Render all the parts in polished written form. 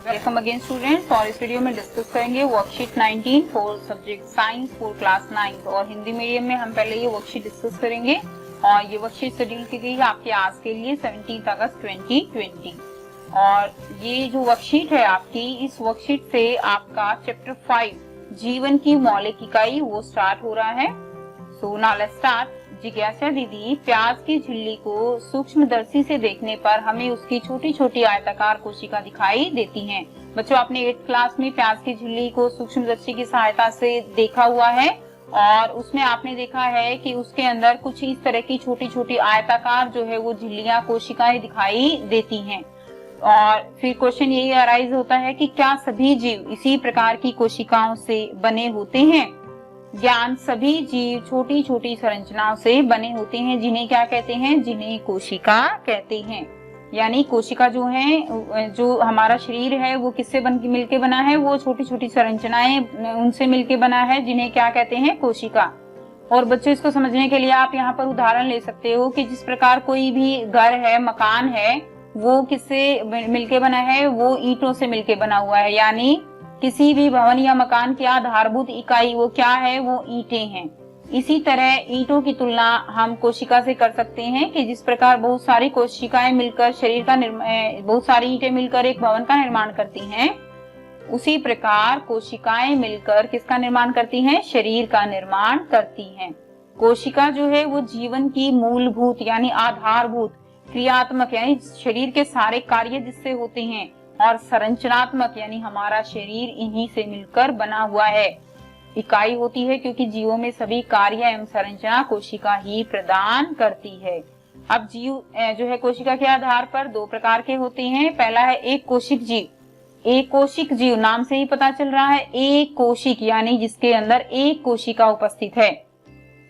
Welcome again students. और इस video में डिस्कस करेंगे worksheet 19 for subject science for class 9 और हिंदी मीडियम में हम पहले ये वर्कशीट डिस्कस करेंगे। और ये वर्कशीट शेड्यूल की गई है आपके आज के लिए 17 अगस्त 2020। और ये जो वर्कशीट है आपकी, इस वर्कशीट से आपका चैप्टर 5 जीवन की मौलिक इकाई वो स्टार्ट हो रहा है। So now let's start. जिज्ञासा दीदी, प्याज की झिल्ली को सूक्ष्मदर्शी से देखने पर हमें उसकी छोटी छोटी आयताकार कोशिका दिखाई देती हैं। बच्चों, आपने 8th क्लास में प्याज की झिल्ली को सूक्ष्मदर्शी की सहायता से देखा हुआ है और उसमें आपने देखा है कि उसके अंदर कुछ इस तरह की छोटी छोटी आयताकार जो है वो झिल्लियां कोशिकाएं दिखाई देती हैं। और फिर क्वेश्चन यही अराइज होता है कि क्या सभी जीव इसी प्रकार की कोशिकाओं से बने होते हैं? ज्ञान, सभी जीव छोटी छोटी संरचनाओं से बने होते हैं जिन्हें क्या कहते हैं? जिन्हें कोशिका कहते हैं। यानी कोशिका जो है, जो हमारा शरीर है वो किससे मिलके बना है? वो छोटी छोटी संरचनाएं उनसे मिलके बना है जिन्हें क्या कहते हैं? कोशिका। और बच्चों, इसको समझने के लिए आप यहाँ पर उदाहरण ले सकते हो कि जिस प्रकार कोई भी घर है, मकान है, वो किससे मिलके बना है? वो ईंटों से मिलके बना हुआ है। यानी किसी भी भवन या मकान की आधारभूत इकाई वो क्या है? वो ईंटें हैं। इसी तरह ईंटों की तुलना हम कोशिका से कर सकते हैं कि जिस प्रकार बहुत सारी कोशिकाएं मिलकर शरीर का बहुत सारी ईंटें मिलकर एक भवन का निर्माण करती हैं, उसी प्रकार कोशिकाएं मिलकर किसका निर्माण करती हैं? शरीर का निर्माण करती हैं। कोशिका जो है वो जीवन की मूलभूत यानी आधारभूत, क्रियात्मक यानी शरीर के सारे कार्य जिससे होते हैं, और संरचनात्मक यानी हमारा शरीर इन्हीं से मिलकर बना हुआ है इकाई होती है, क्योंकि जीवों में सभी कार्य एवं संरचना कोशिका ही प्रदान करती है। अब जीव जो है कोशिका के आधार पर दो प्रकार के होते हैं। पहला है एक कोशिक जीव। एक कोशिक जीव नाम से ही पता चल रहा है, एक कोशिक यानी जिसके अंदर एक कोशिका उपस्थित है।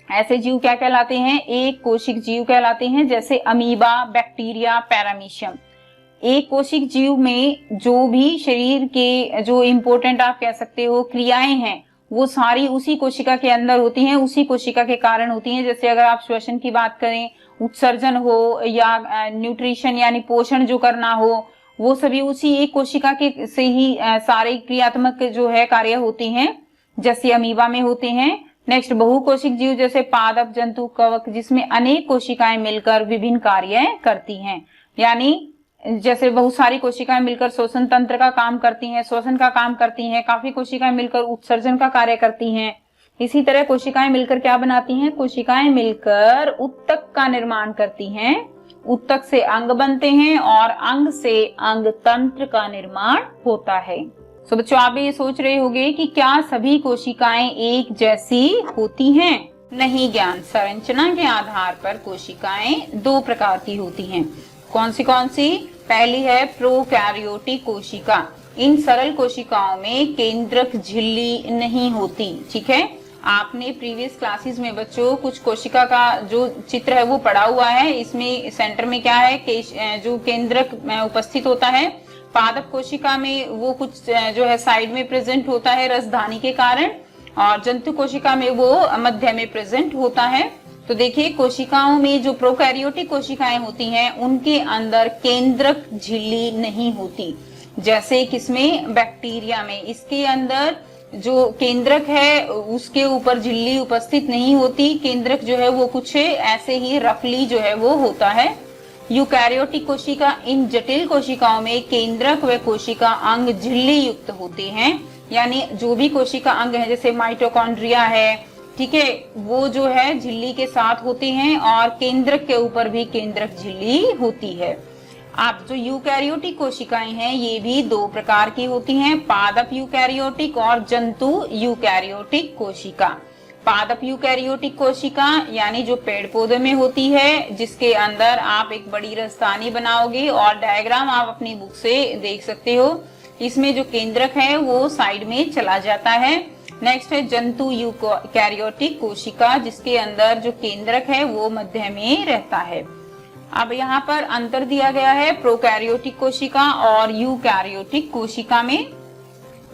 ऐसे जीव क्या कहलाते हैं? एक कोशिक जीव कहलाते हैं, जैसे अमीबा, बैक्टीरिया, पैरामीशियम। एक कोशिक जीव में जो भी शरीर के जो इम्पोर्टेंट आप कह सकते हो क्रियाएं हैं, वो सारी उसी कोशिका के अंदर होती हैं, उसी कोशिका के कारण होती हैं। जैसे अगर आप श्वसन की बात करें, उत्सर्जन हो या न्यूट्रिशन यानी पोषण जो करना हो, वो सभी उसी एक कोशिका के से ही सारे क्रियात्मक जो है कार्य होते हैं, जैसे अमीबा में होते हैं। नेक्स्ट बहुकोशिक जीव जैसे पादप, जंतु, कवक, जिसमें अनेक कोशिकाएं मिलकर विभिन्न कार्य करती हैं। यानी जैसे बहुत सारी कोशिकाएं मिलकर श्वसन तंत्र का काम करती हैं, श्वसन का काम करती हैं, काफी कोशिकाएं मिलकर उत्सर्जन का कार्य करती हैं। इसी तरह कोशिकाएं मिलकर क्या बनाती हैं? कोशिकाएं मिलकर उत्तक का निर्माण करती हैं। उत्तक से अंग बनते हैं और अंग से अंग तंत्र का निर्माण होता है। तो बच्चों, आप ये सोच रहे होंगे कि क्या सभी कोशिकाएं एक जैसी होती हैं? नहीं ज्ञान, संरचना के आधार पर कोशिकाएं दो प्रकार की होती हैं। कौन सी? पहली है प्रोकैरियोटिक कोशिका। इन सरल कोशिकाओं में केंद्रक झिल्ली नहीं होती। ठीक है, आपने प्रीवियस क्लासेस में बच्चों कुछ कोशिका का जो चित्र है वो पढ़ा हुआ है। इसमें सेंटर में क्या है? जो केंद्रक उपस्थित होता है। पादप कोशिका में वो कुछ जो है साइड में प्रेजेंट होता है रसधानी के कारण, और जंतु कोशिका में वो मध्य में प्रेजेंट होता है। तो देखिए, कोशिकाओं में जो प्रोकैरियोटिक कोशिकाएं होती हैं उनके अंदर केंद्रक झिल्ली नहीं होती। जैसे किसमें? बैक्टीरिया में। इसके अंदर जो केंद्रक है उसके ऊपर झिल्ली उपस्थित नहीं होती। केंद्रक जो है वो कुछ ऐसे ही रफली जो है वो होता है। यूकैरियोटिक कोशिका, इन जटिल कोशिकाओं में केंद्रक व कोशिका अंग झिल्ली युक्त होते हैं। यानी जो भी कोशिका अंग है, जैसे माइटोकॉन्ड्रिया है, ठीक है, वो जो है झिल्ली के साथ होते हैं और केंद्रक के ऊपर भी केंद्रक झिल्ली होती है। अब जो यूकैरियोटिक कोशिकाएं हैं ये भी दो प्रकार की होती हैं, पादप यूकैरियोटिक और जंतु यूकैरियोटिक कोशिका। पादप यूकैरियोटिक कोशिका यानी जो पेड़ पौधे में होती है, जिसके अंदर आप एक बड़ी रसधानी बनाओगे और डायग्राम आप अपनी बुक से देख सकते हो। इसमें जो केंद्रक है वो साइड में चला जाता है। नेक्स्ट है जंतु यूकैरियोटिक कोशिका, जिसके अंदर जो केंद्रक है वो मध्य में रहता है। अब यहाँ पर अंतर दिया गया है प्रोकैरियोटिक कोशिका और यूकैरियोटिक कोशिका में।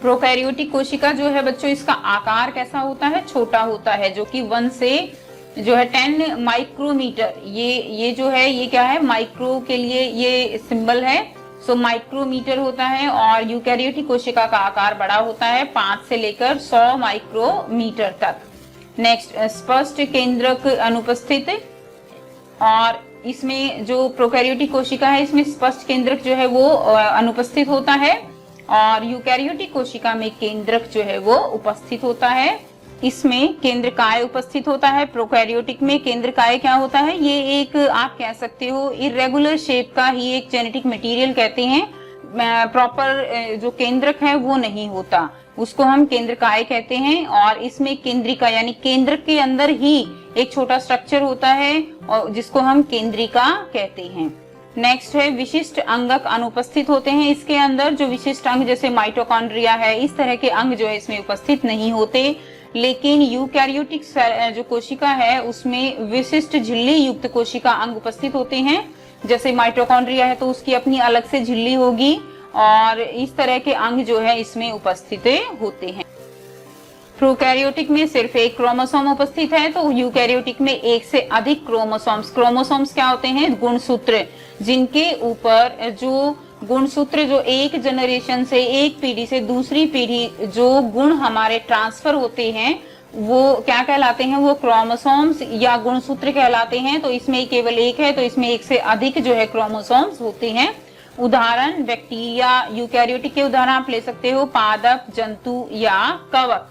प्रोकैरियोटिक कोशिका जो है बच्चों, इसका आकार कैसा होता है? छोटा होता है, जो कि 1 से जो है 10 माइक्रोमीटर। ये जो है ये क्या है? माइक्रो के लिए ये सिंबल है। सो माइक्रोमीटर होता है। और यूकैरियोटिक कोशिका का आकार बड़ा होता है 5 से लेकर 100 माइक्रोमीटर तक। नेक्स्ट, स्पष्ट केंद्रक अनुपस्थित। और इसमें जो प्रोकैरियोटिक कोशिका है इसमें स्पष्ट केंद्रक जो है वो अनुपस्थित होता है, और यूकैरियोटिक कोशिका में केंद्रक जो है वो उपस्थित होता है। इसमें केंद्रकाय उपस्थित होता है। प्रोकैरियोटिक में केंद्रकाय क्या होता है, ये एक आप कह सकते हो इरेगुलर शेप का ही एक जेनेटिक मटेरियल कहते हैं। प्रॉपर जो केंद्रक है वो नहीं होता, उसको हम केंद्रकाय कहते हैं। और इसमें केंद्रिका यानी केंद्रक के अंदर ही एक छोटा स्ट्रक्चर होता है और जिसको हम केंद्रिका कहते हैं। नेक्स्ट है विशिष्ट अंगक अनुपस्थित होते हैं। इसके अंदर जो विशिष्ट अंग जैसे माइटोकॉन्ड्रिया है, इस तरह के अंग जो है इसमें उपस्थित नहीं होते। लेकिन यूकैरियोटिक जो कोशिका है उसमें विशिष्ट झिल्ली युक्त कोशिका अंग उपस्थित होते हैं। जैसे माइटोकॉन्ड्रिया है तो उसकी अपनी अलग से झिल्ली होगी, और इस तरह के अंग जो है इसमें उपस्थित होते हैं। प्रोकैरियोटिक में सिर्फ एक क्रोमोसोम उपस्थित है, तो यूकैरियोटिक में एक से अधिक क्रोमोसोम्स। क्रोमोसोम्स क्या होते हैं, गुणसूत्र, जिनके ऊपर जो गुणसूत्र जो एक जनरेशन से, एक पीढ़ी से दूसरी पीढ़ी जो गुण हमारे ट्रांसफर होते हैं वो क्या कहलाते हैं, वो क्रोमोसोम्स या गुणसूत्र कहलाते हैं। तो इसमें केवल एक है, तो इसमें एक से अधिक जो है क्रोमोसोम्स होते हैं। उदाहरण बैक्टीरिया, यूकैरियोटिक के उदाहरण आप ले सकते हो पादप, जंतु या कवक।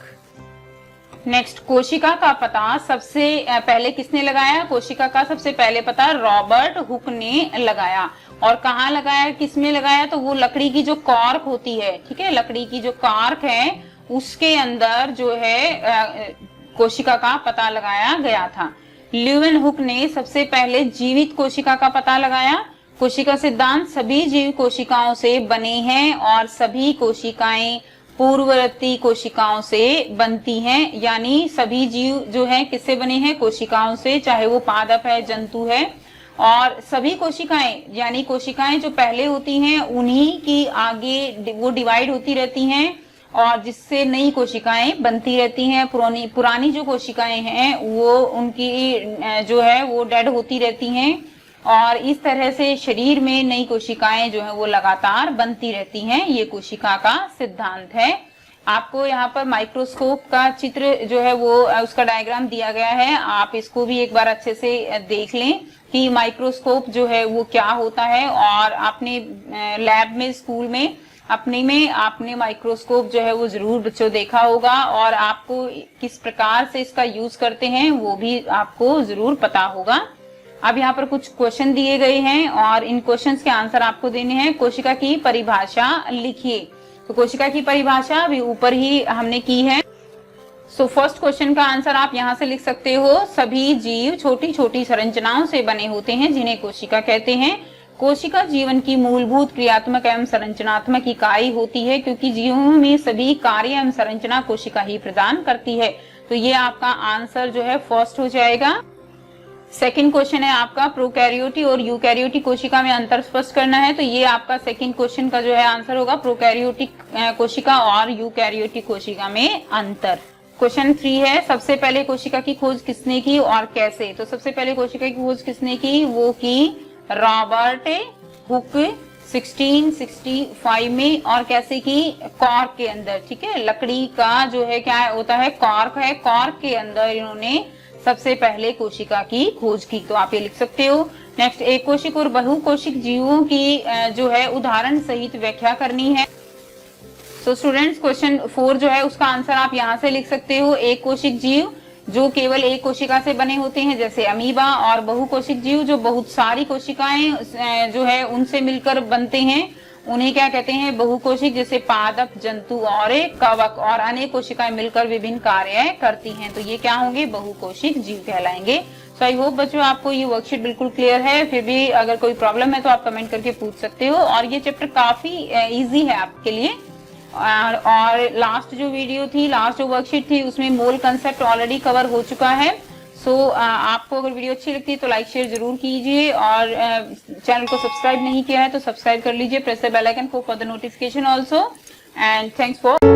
नेक्स्ट, कोशिका का पता सबसे पहले किसने लगाया? कोशिका का सबसे पहले पता रॉबर्ट हुक ने लगाया। और कहाँ लगाया, किसमें लगाया? तो वो लकड़ी की जो कॉर्क होती है, ठीक है, लकड़ी की जो कॉर्क है उसके अंदर जो है कोशिका का पता लगाया गया था। ल्यूवेन हुक ने सबसे पहले जीवित कोशिका का पता लगाया। कोशिका सिद्धांत सभी जीव कोशिकाओं से बने हैं और सभी कोशिकाएं पूर्ववर्ती कोशिकाओं से बनती हैं, यानी सभी जीव जो है किससे बने हैं, कोशिकाओं से, चाहे वो पादप है, जंतु है। और सभी कोशिकाएं यानी कोशिकाएं जो पहले होती हैं उन्हीं की आगे वो डिवाइड होती रहती हैं, और जिससे नई कोशिकाएं बनती रहती हैं। पुरानी जो कोशिकाएं हैं वो उनकी जो है वो डेड होती रहती हैं, और इस तरह से शरीर में नई कोशिकाएं जो है वो लगातार बनती रहती हैं। ये कोशिका का सिद्धांत है। आपको यहाँ पर माइक्रोस्कोप का चित्र जो है वो उसका डायग्राम दिया गया है, आप इसको भी एक बार अच्छे से देख लें कि माइक्रोस्कोप जो है वो क्या होता है। और आपने लैब में, स्कूल में अपने में आपने माइक्रोस्कोप जो है वो जरूर बच्चों देखा होगा, और आपको किस प्रकार से इसका यूज करते हैं वो भी आपको जरूर पता होगा। अब यहाँ पर कुछ क्वेश्चन दिए गए हैं और इन क्वेश्चंस के आंसर आपको देने हैं। कोशिका की परिभाषा लिखिए। तो कोशिका की परिभाषा अभी ऊपर ही हमने की है। सो फर्स्ट क्वेश्चन का आंसर आप यहाँ से लिख सकते हो, सभी जीव छोटी छोटी संरचनाओं से बने होते हैं जिन्हें कोशिका कहते हैं। कोशिका जीवन की मूलभूत क्रियात्मक एवं संरचनात्मक इकाई होती है, क्योंकि जीवों में सभी कार्य एवं संरचना कोशिका ही प्रदान करती है। तो ये आपका आंसर जो है फर्स्ट हो जाएगा। सेकंड क्वेश्चन है आपका, प्रोकैरियोटिक और यूकैरियोटिक कोशिका में अंतर स्पष्ट करना है। तो ये आपका सेकंड क्वेश्चन का जो है आंसर होगा, प्रोकैरियोटिक कोशिका और यूकैरियोटिक कोशिका में अंतर। क्वेश्चन 3 है, सबसे पहले कोशिका की खोज किसने की और कैसे? तो सबसे पहले कोशिका की खोज किसने की? वो की रॉबर्ट हुक 1665 में। और कैसे की? कॉर्क के अंदर, ठीक है, लकड़ी का जो है क्या होता है, कॉर्क है, कॉर्क के अंदर इन्होंने सबसे पहले कोशिका की खोज की। तो आप ये लिख सकते हो। नेक्स्ट, एक कोशिक और बहुकोशिक जीवों की जो है उदाहरण सहित व्याख्या करनी है। तो स्टूडेंट्स, क्वेश्चन 4 जो है उसका आंसर आप यहाँ से लिख सकते हो, एक कोशिक जीव जो केवल एक कोशिका से बने होते हैं जैसे अमीबा, और बहुकोशिक जीव जो बहुत सारी कोशिकाएं जो है उनसे मिलकर बनते हैं, उन्हें क्या कहते हैं, बहुकोशिक, जैसे पादप, जंतु और कवक, और अनेक कोशिकाएं मिलकर विभिन्न कार्य करती हैं। तो ये क्या होंगे, बहुकोशिक जीव कहलाएंगे। सो आई होप बच्चों आपको ये वर्कशीट बिल्कुल क्लियर है। फिर भी अगर कोई प्रॉब्लम है तो आप कमेंट करके पूछ सकते हो। और ये चैप्टर काफी इजी है आपके लिए। और लास्ट जो वीडियो थी, लास्ट जो वर्कशीट थी, उसमें मोल कंसेप्ट ऑलरेडी कवर हो चुका है। सो आपको अगर वीडियो अच्छी लगती है तो लाइक शेयर जरूर कीजिए, और चैनल को सब्सक्राइब नहीं किया है तो सब्सक्राइब कर लीजिए। Press the bell icon for the notification also. And thanks for